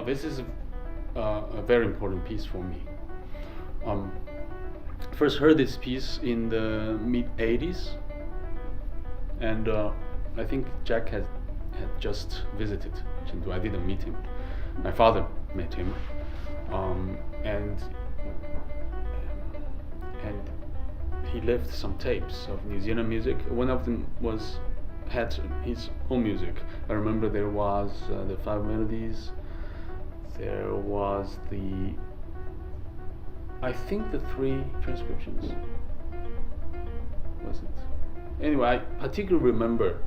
this is a very important piece for me. First heard this piece in the mid-80s, and I think Jack had just visited Chengdu. I didn't meet him. My father met him, and he left some tapes of New Zealand music. One of them had his own music. I remember there was the 5 Melodies. There was I think the 3 transcriptions. Was it? Anyway, I particularly remembered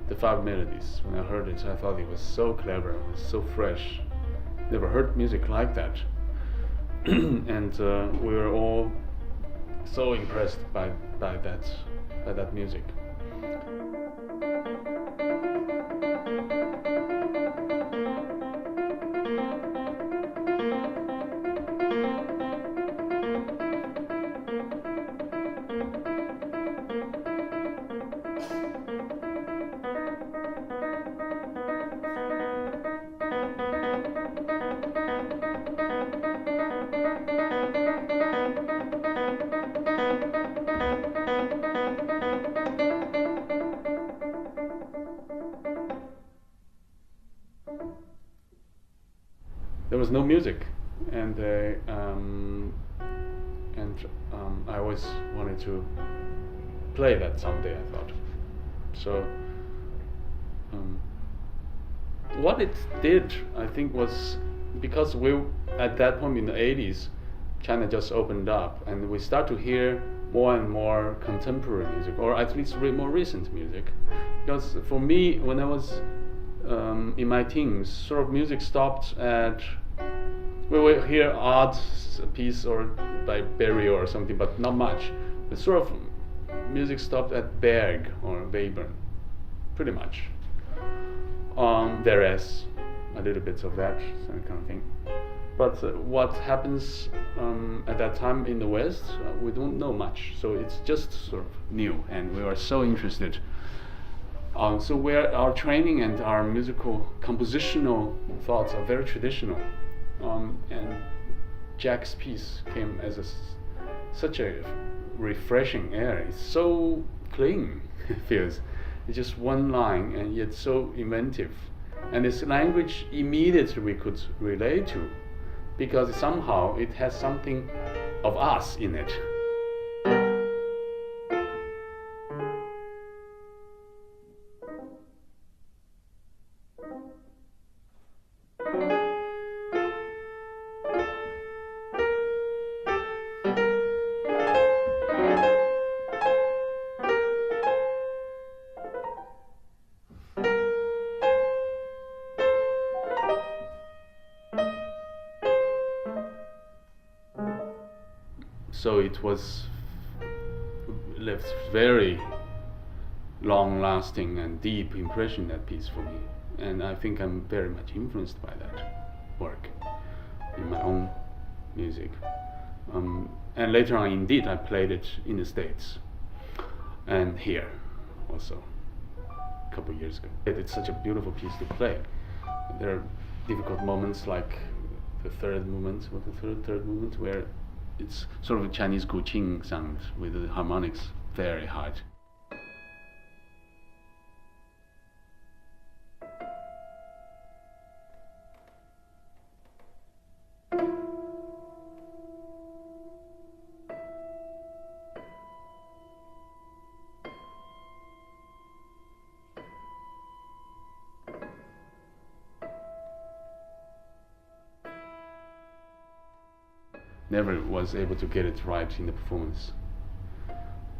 the 5 Melodies. When I heard it, I thought it was so clever, it was so fresh. Never heard music like that. And we were all so impressed by that music. There was no music, and I always wanted to play that someday, I thought. So what it did, I think, was because at that point in the 80s, China just opened up, and we start to hear more and more contemporary music, or at least more recent music. Because for me, when I was in my teens, sort of music stopped at, we will hear odd piece or by Berry or something, but not much. The sort of music stopped at Berg or Webern, pretty much. There is a little bit of that kind of thing. But what happens at that time in the West, we don't know much. So it's just sort of new, and we are so interested. So our training and our musical compositional thoughts are very traditional. And Jack's piece came as such a refreshing air. It's so clean, it feels. It's just one line, and yet so inventive. And this language immediately we could relate to, because somehow it has something of us in it. So it was left very long-lasting and deep impression, that piece, for me. And I think I'm very much influenced by that work in my own music. And later on, indeed, I played it in the States and here also a couple of years ago. It's such a beautiful piece to play. There are difficult moments like the third movement, third movement, where it's sort of a Chinese guqing sound with the harmonics very hard. Never was able to get it right in the performance.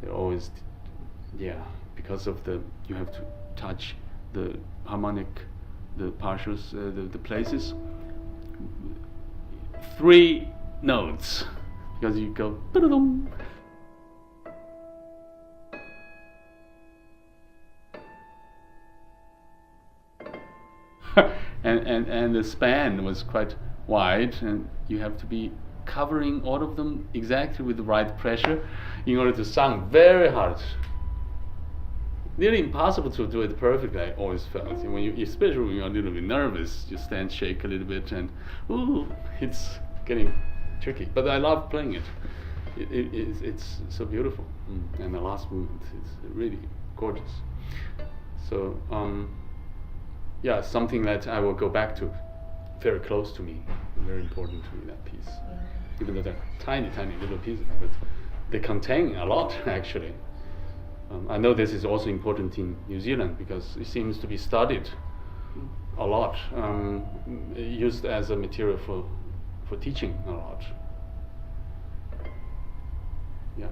They always, because of you have to touch the harmonic, the partials, the places. 3 notes, because you go ba-da-dum. and the span was quite wide, and you have to be covering all of them exactly with the right pressure in order to sound very hard. nearly impossible to do it perfectly. I always felt when you, especially when you're a little bit nervous, you stand shake a little bit, and it's getting tricky. But I love playing it. It's so beautiful, and the last movement is really gorgeous. So yeah, something that I will go back to, very close to me, very important to me, that piece. Even though they're tiny little pieces, but they contain a lot actually. I know this is also important in New Zealand because it seems to be studied a lot, used as a material for teaching a lot. Yeah.